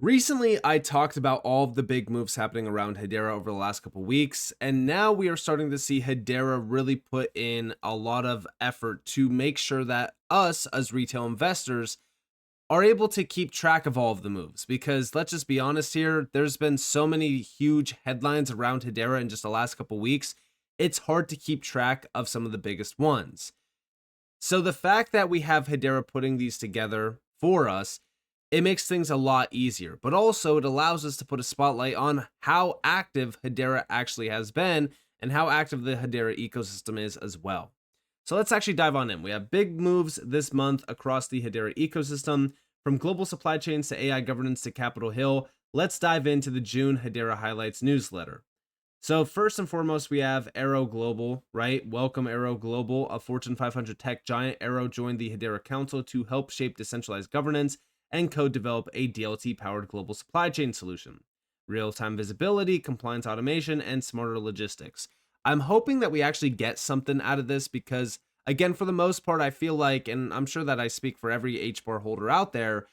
Recently, I talked about all of the big moves happening around Hedera over the last couple weeks, and now we are starting to see Hedera really put in a lot of effort to make sure that us as retail investors are able to keep track of all of the moves. Because let's just be honest here, there's been so many huge headlines around Hedera in just the last couple weeks, it's hard to keep track of some of the biggest ones. So the fact that we have Hedera putting these together for us, it makes things a lot easier, but also it allows us to put a spotlight on how active Hedera actually has been and how active the Hedera ecosystem is as well. So let's actually dive on in. We have big moves this month across the Hedera ecosystem, from global supply chains to AI governance to Capitol Hill. Let's dive into the June Hedera Highlights newsletter. So first and foremost, we have Arrow Global, right? Welcome Arrow Global, a Fortune 500 tech giant. Arrow joined the Hedera Council to help shape decentralized governance and co-develop a DLT-powered global supply chain solution. Real-time visibility, compliance automation, and smarter logistics. I'm hoping that we actually get something out of this because, again, for the most part, I feel like, and I'm sure that I speak for every HBAR holder out there,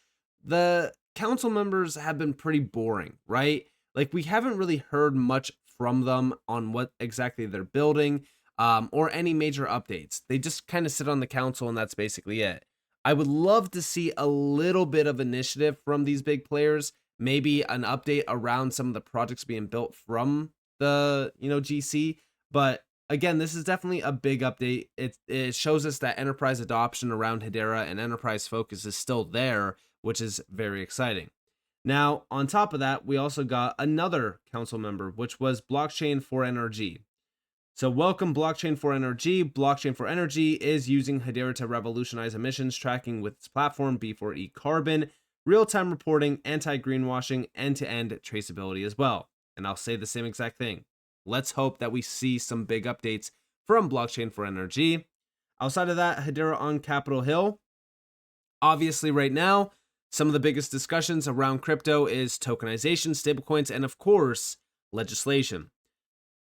the council members have been pretty boring, right? Like, we haven't really heard much from them on what exactly they're building, or any major updates. They just kind of sit on the council, and that's basically it. I would love to see a little bit of initiative from these big players, maybe an update around some of the projects being built from the GC. But again, this is definitely a big update. It shows us that enterprise adoption around Hedera and enterprise focus is still there, which is very exciting. Now, on top of that, we also got another council member, which was Blockchain for NRG. So welcome Blockchain for NRG. Blockchain for Energy is using Hedera to revolutionize emissions tracking with its platform B4E Carbon, real-time reporting, anti-greenwashing, end-to-end traceability as well. And I'll say the same exact thing. Let's hope that we see some big updates from Blockchain for NRG. Outside of that, Hedera on Capitol Hill. Obviously, right now, some of the biggest discussions around crypto is tokenization, stablecoins, and of course, legislation.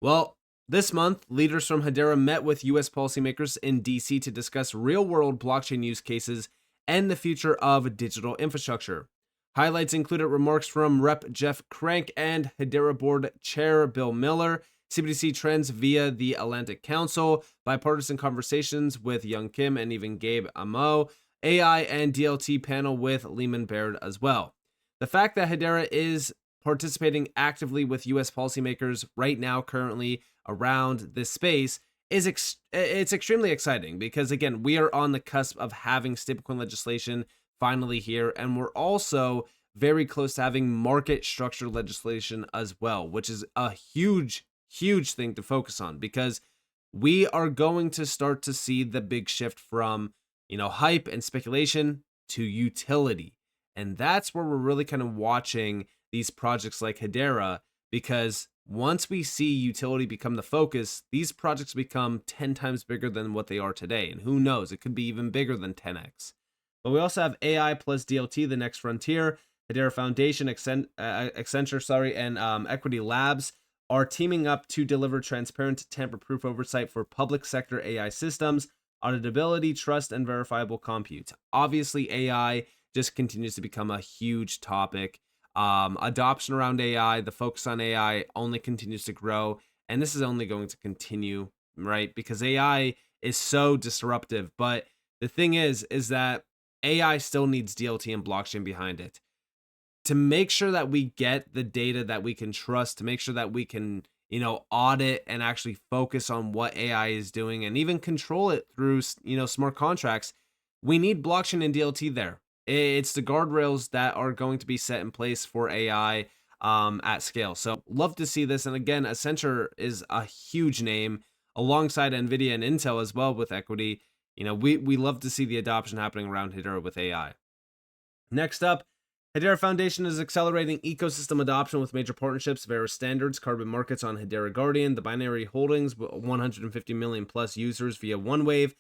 Well, this month, leaders from Hedera met with US policymakers in DC to discuss real-world blockchain use cases and the future of digital infrastructure. Highlights included remarks from Rep. Jeff Crank and Hedera Board Chair Bill Miller, CBDC trends via the Atlantic Council, bipartisan conversations with Young Kim and even Gabe Amo, AI and DLT panel with Lehman Baird as well. The fact that Hedera is participating actively with US policymakers right now currently around this space is it's extremely exciting because, again, we are on the cusp of having stablecoin legislation finally here, and we're also very close to having market structure legislation as well, which is a huge thing to focus on because we are going to start to see the big shift from hype and speculation to utility. And that's where we're really kind of watching these projects like Hedera, because once we see utility become the focus, these projects become 10 times bigger than what they are today. And who knows, it could be even bigger than 10x. But we also have AI plus DLT, the next frontier. Hedera Foundation, Accenture, and Equity Labs are teaming up to deliver transparent, tamper-proof oversight for public sector AI systems, auditability, trust, and verifiable compute. Obviously, AI just continues to become a huge topic. Adoption around AI, the focus on AI only continues to grow, and this is only going to continue, right? Because AI is so disruptive. But the thing is that AI still needs DLT and blockchain behind it to make sure that we get the data that we can trust, to make sure that we can audit and actually focus on what AI is doing and even control it through, smart contracts. We need blockchain and DLT there. It's the guardrails that are going to be set in place for AI at scale. So love to see this. And again, Accenture is a huge name alongside NVIDIA and Intel as well with equity. We love to see the adoption happening around Hedera with AI. Next up, Hedera Foundation is accelerating ecosystem adoption with major partnerships, Vera Standards, Carbon Markets on Hedera Guardian, the Binary Holdings, 150 million plus users via OneWave,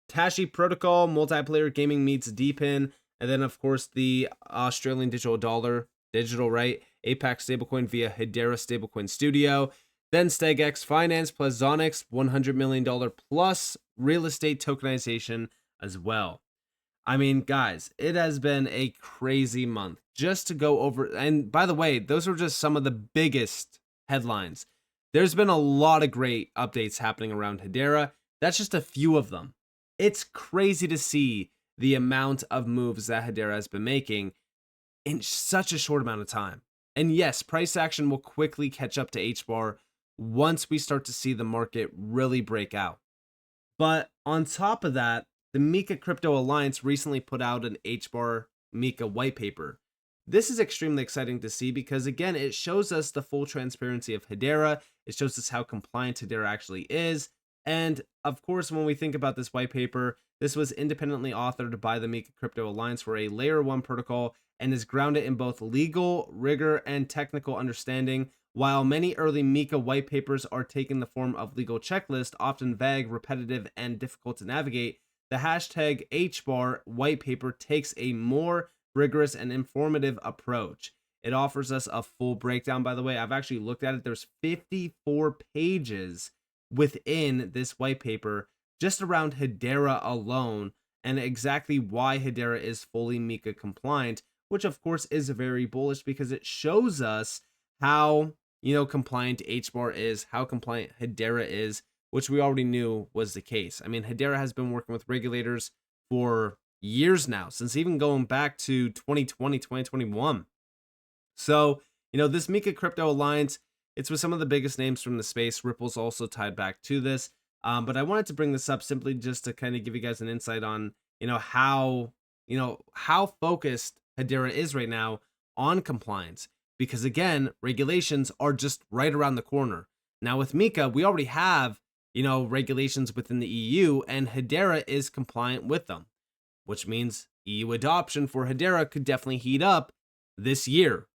Tashi Protocol, multiplayer gaming meets DPIN, and then of course the Australian digital dollar, right? APAC stablecoin via Hedera Stablecoin Studio, then StegX Finance plus Zonix, $100 million plus real estate tokenization as well. I mean, guys, it has been a crazy month just to go over. And by the way, those are just some of the biggest headlines. There's been a lot of great updates happening around Hedera. That's just a few of them. It's crazy to see the amount of moves that Hedera has been making in such a short amount of time. And yes, price action will quickly catch up to HBAR once we start to see the market really break out. But on top of that, the Mika Crypto Alliance recently put out an HBAR Mika white paper. This is extremely exciting to see because, again, it shows us the full transparency of Hedera. It shows us how compliant Hedera actually is. And of course, when we think about this white paper, this was independently authored by the Mika Crypto Alliance for a layer 1 protocol and is grounded in both legal rigor and technical understanding. While many early Mika white papers are taking the form of legal checklists, often vague, repetitive, and difficult to navigate, the hashtag HBAR white paper takes a more rigorous and informative approach. It offers us a full breakdown, by the way. I've actually looked at it. There's 54 pages within this white paper just around Hedera alone and exactly why Hedera is fully Mika compliant, which of course is very bullish because it shows us how compliant HBAR is, how compliant Hedera is, which we already knew was the case. I mean, Hedera has been working with regulators for years now, since even going back to 2020, 2021. So, this Mika Crypto Alliance, it's with some of the biggest names from the space. Ripple's also tied back to this. But I wanted to bring this up simply just to kind of give you guys an insight on, how focused Hedera is right now on compliance. Because again, regulations are just right around the corner. Now with Mika, we already have, regulations within the EU, and Hedera is compliant with them, which means EU adoption for Hedera could definitely heat up this year.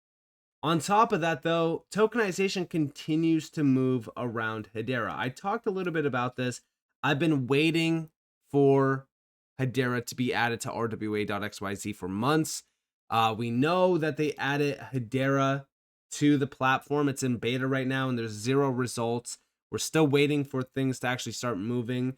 On top of that, though, tokenization continues to move around Hedera. I talked a little bit about this. I've been waiting for Hedera to be added to RWA.xyz for months. We know that they added Hedera to the platform. It's in beta right now, and there's 0 results. We're still waiting for things to actually start moving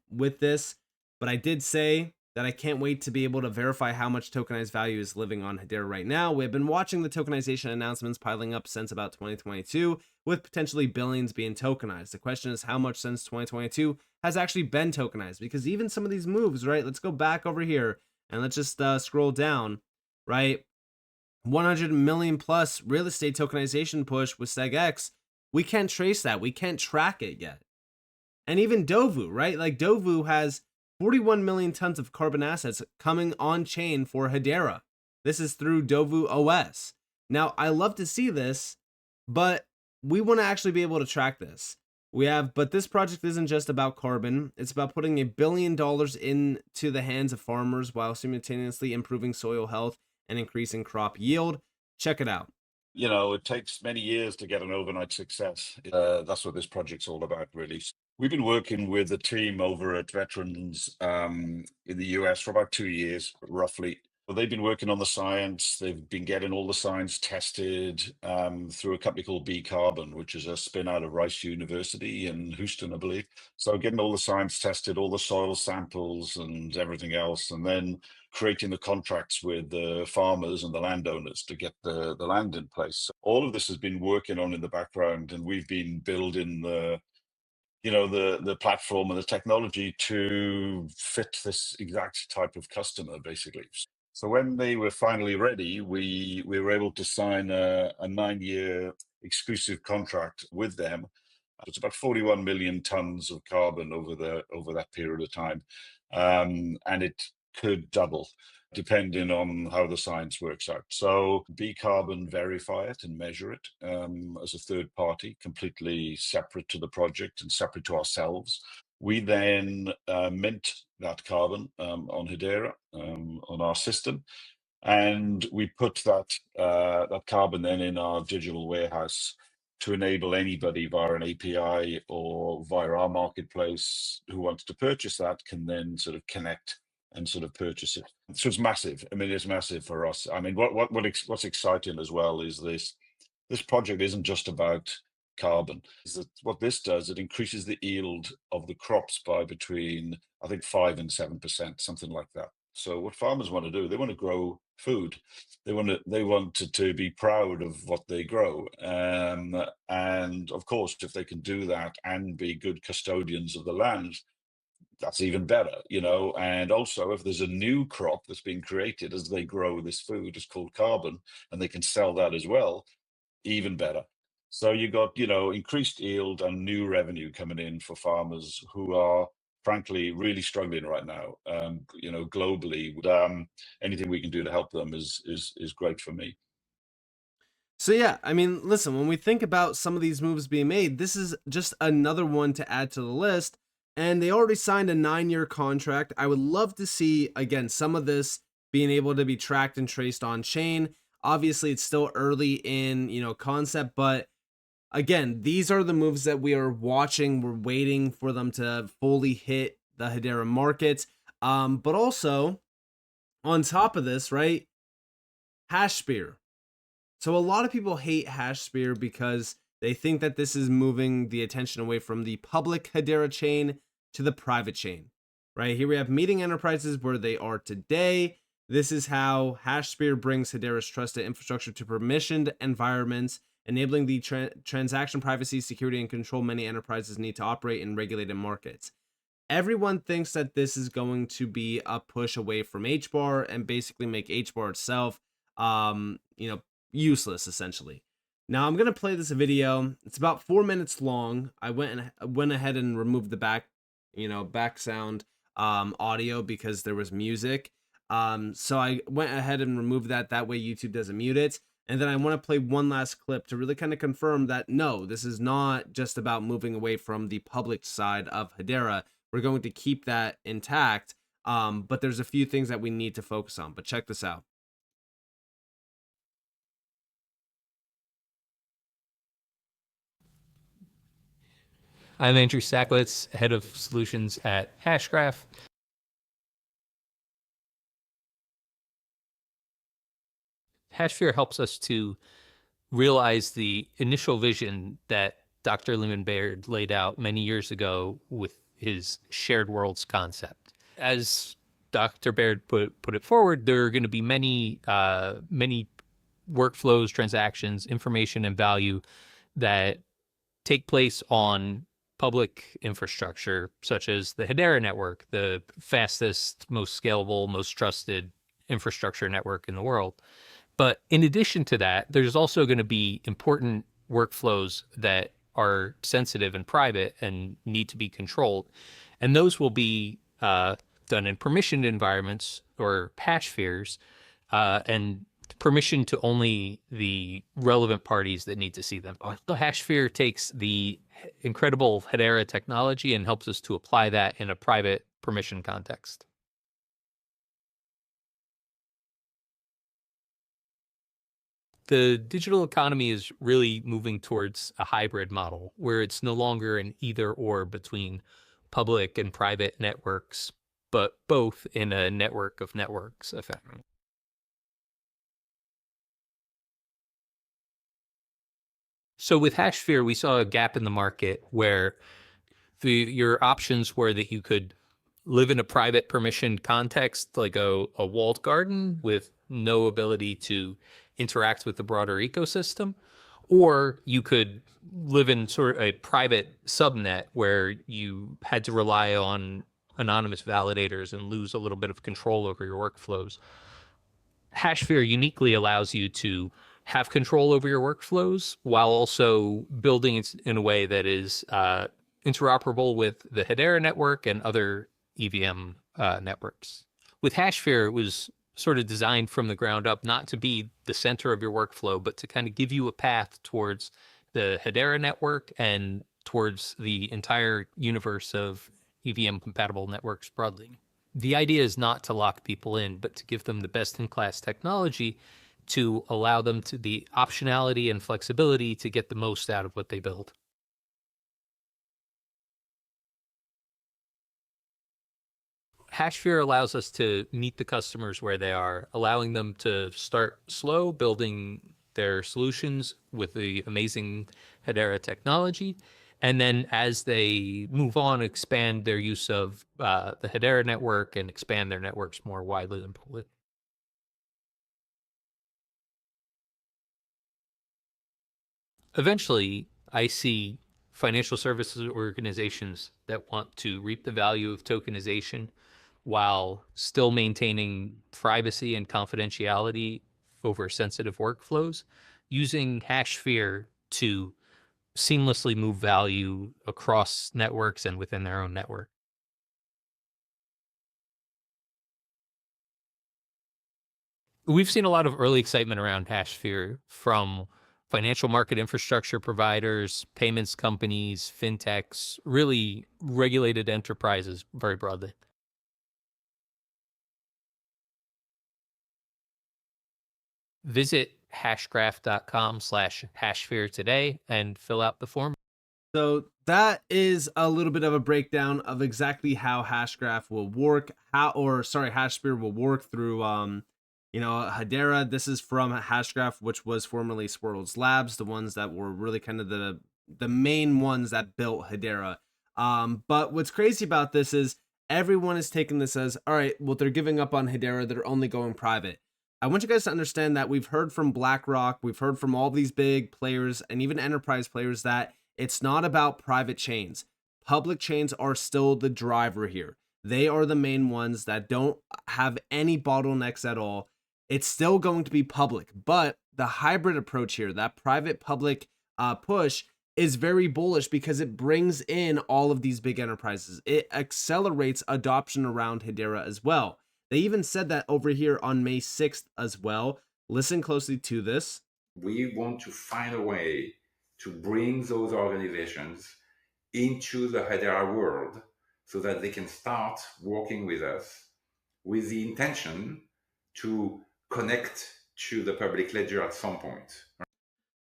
with this. But I did say that I can't wait to be able to verify how much tokenized value is living on Hedera right now. We've been watching the tokenization announcements piling up since about 2022, with potentially billions being tokenized. The question is how much since 2022 has actually been tokenized, because even some of these moves, right? Let's go back over here and let's just scroll down, right? 100 million plus real estate tokenization push with SegX. We can't trace that. We can't track it yet. And even Dovu, right? Like Dovu has 41 million tons of carbon assets coming on chain for Hedera. This is through Dovu OS. Now, I love to see this, but we want to actually be able to track this. But this project isn't just about carbon. It's about putting $1 billion into the hands of farmers while simultaneously improving soil health and increasing crop yield. Check it out. It takes many years to get an overnight success. That's what this project's all about, really. We've been working with a team over at Veterans in the US for about 2 years, roughly. But they've been working on the science. They've been getting all the science tested through a company called B Carbon, which is a spin out of Rice University in Houston, I believe. So getting all the science tested, all the soil samples and everything else, and then creating the contracts with the farmers and the landowners to get the land in place. So all of this has been working on in the background, and we've been building the platform and the technology to fit this exact type of customer, basically. So when they were finally ready, we were able to sign a 9-year exclusive contract with them. It's about 41 million tons of carbon over that period of time, and it could double depending on how the science works out. So B Carbon verify it and measure it as a third party, completely separate to the project and separate to ourselves. We then mint that carbon on Hedera, on our system, and we put that carbon then in our digital warehouse to enable anybody via an API or via our marketplace who wants to purchase that can then sort of connect and sort of purchase it. So it's massive. I mean, it's massive for us. I mean, what's exciting as well is this project isn't just about carbon. Is that what this does? It increases the yield of the crops by between, I think, 5 and 7%, something like that. So what farmers want to do, they want to grow food. They want to be proud of what they grow. And of course, if they can do that and be good custodians of the land, that's even better, And also, if there's a new crop that's being created as they grow this food, it's called carbon, and they can sell that as well, even better. So you got, increased yield and new revenue coming in for farmers who are frankly really struggling right now. Globally, anything we can do to help them is great for me. So yeah, I mean, listen, when we think about some of these moves being made, this is just another one to add to the list. And they already signed a 9-year contract. I would love to see, again, some of this being able to be tracked and traced on chain. Obviously, it's still early in, concept, but again, these are the moves that we are watching. We're waiting for them to fully hit the Hedera markets. But also on top of this, right? HashSpear. So a lot of people hate HashSpear because they think that this is moving the attention away from the public Hedera chain to the private chain. Right here we have meeting enterprises where they are today. This is how HashSpear brings Hedera's trusted infrastructure to permissioned environments, enabling the transaction privacy, security, and control many enterprises need to operate in regulated markets. Everyone thinks that this is going to be a push away from HBAR and basically make HBAR itself, um, you know, useless essentially. Now I'm gonna play this video. It's about 4 minutes long. I went ahead and removed the back sound audio because there was music. So I went ahead and removed that. That way YouTube doesn't mute it. And then I want to play one last clip to really kind of confirm that no, this is not just about moving away from the public side of Hedera. We're going to keep that intact. But there's a few things that we need to focus on. But check this out. I'm Andrew Sacklitz, head of solutions at Hashgraph. Hashsphere helps us to realize the initial vision that Dr. Lehman Baird laid out many years ago with his shared worlds concept. As Dr. Baird put it forward, there are going to be many workflows, transactions, information, and value that take place on public infrastructure, such as the Hedera network, the fastest, most scalable, most trusted infrastructure network in the world. But in addition to that, there's also going to be important workflows that are sensitive and private and need to be controlled. And those will be done in permissioned environments or hashspheres, and permission to only the relevant parties that need to see them. The hashsphere takes the incredible Hedera technology and helps us to apply that in a private permission context. The digital economy is really moving towards a hybrid model where it's no longer an either or between public and private networks, but both in a network of networks effect. So with HashSphere, we saw a gap in the market where your options were that you could live in a private permissioned context, like a walled garden with no ability to interact with the broader ecosystem, or you could live in sort of a private subnet where you had to rely on anonymous validators and lose a little bit of control over your workflows. HashSphere uniquely allows you to have control over your workflows while also building it in a way that is interoperable with the Hedera network and other EVM networks. With HashSphere, it was sort of designed from the ground up not to be the center of your workflow, but to kind of give you a path towards the Hedera network and towards the entire universe of EVM compatible networks broadly. The idea is not to lock people in, but to give them the best-in-class technology to allow them to the optionality and flexibility to get the most out of what they build. HashSphere allows us to meet the customers where they are, allowing them to start slow, building their solutions with the amazing Hedera technology, And then as they move on, expand their use of the Hedera network and expand their networks more widely than politically. Eventually, I see financial services organizations that want to reap the value of tokenization while still maintaining privacy and confidentiality over sensitive workflows, using HashSphere to seamlessly move value across networks and within their own network. We've seen a lot of early excitement around HashSphere from financial market infrastructure providers, payments companies, fintechs, really regulated enterprises very broadly. Visit hashgraph.com/hashsphere today and fill out the form. So that is a little bit of a breakdown of exactly how Hashgraph will work, HashSphere will work through Hedera. This is from Hashgraph, which was formerly Swirls Labs, the ones that were really kind of the main ones that built Hedera. But what's crazy about this is everyone is taking this as, all right, well, they're giving up on Hedera, they're only going private. I want you guys to understand that we've heard from BlackRock, we've heard from all these big players and even enterprise players that it's not about private chains. Public chains are still the driver here. They are the main ones that don't have any bottlenecks at all. It's still going to be public, but the hybrid approach here, that private public push, is very bullish because it brings in all of these big enterprises. It accelerates adoption around Hedera as well. They even said that over here on May 6th as well. Listen closely to this. We want to find a way to bring those organizations into the Hedera world so that they can start working with us with the intention to connect to the public ledger at some point.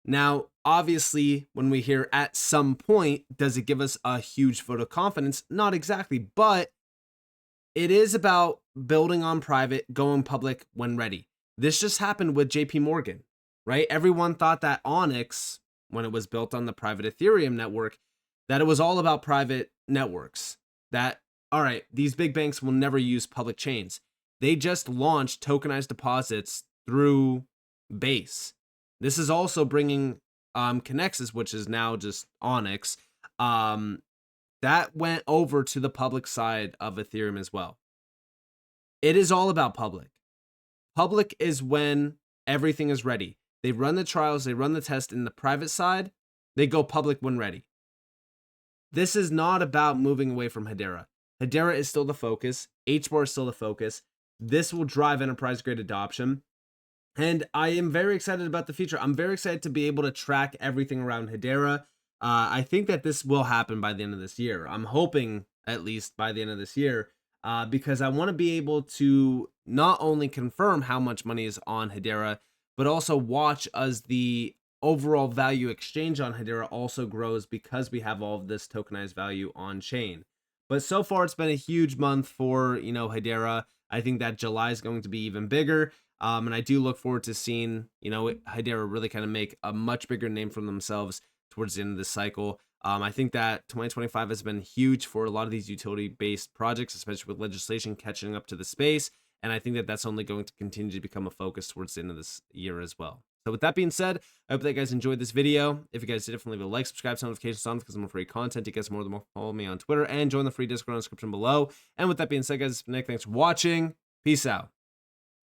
Now, obviously, when we hear at some point, does it give us a huge vote of confidence? Not exactly, but it is about building on private, going public when ready. This just happened with JP Morgan, right? Everyone thought that Onyx, when it was built on the private Ethereum network, that it was all about private networks. That, all right, these big banks will never use public chains. They just launched tokenized deposits through Base. This is also bringing Connexus, which is now just Onyx, that went over to the public side of Ethereum as well. It is all about public. Public is when everything is ready. They run the trials, they run the test in the private side, they go public when ready. This is not about moving away from Hedera. Hedera is still the focus. HBAR is still the focus. This will drive enterprise-grade adoption. And I am very excited about the future. I'm very excited to be able to track everything around Hedera. I think that this will happen by the end of this year. I'm hoping at least by the end of this year, because I want to be able to not only confirm how much money is on Hedera, but also watch as the overall value exchange on Hedera also grows because we have all of this tokenized value on chain. But so far, it's been a huge month for, Hedera. I think that July is going to be even bigger. And I do look forward to seeing, Hedera really kind of make a much bigger name for themselves towards the end of this cycle. I think that 2025 has been huge for a lot of these utility-based projects, especially with legislation catching up to the space. And I think that that's only going to continue to become a focus towards the end of this year as well. So with that being said, I hope that you guys enjoyed this video. If you guys did, definitely leave a like, subscribe, turn notifications on because I'm free content. You guys more than follow me on Twitter and join the free Discord in the description below. And with that being said, guys, Nick, thanks for watching. Peace out.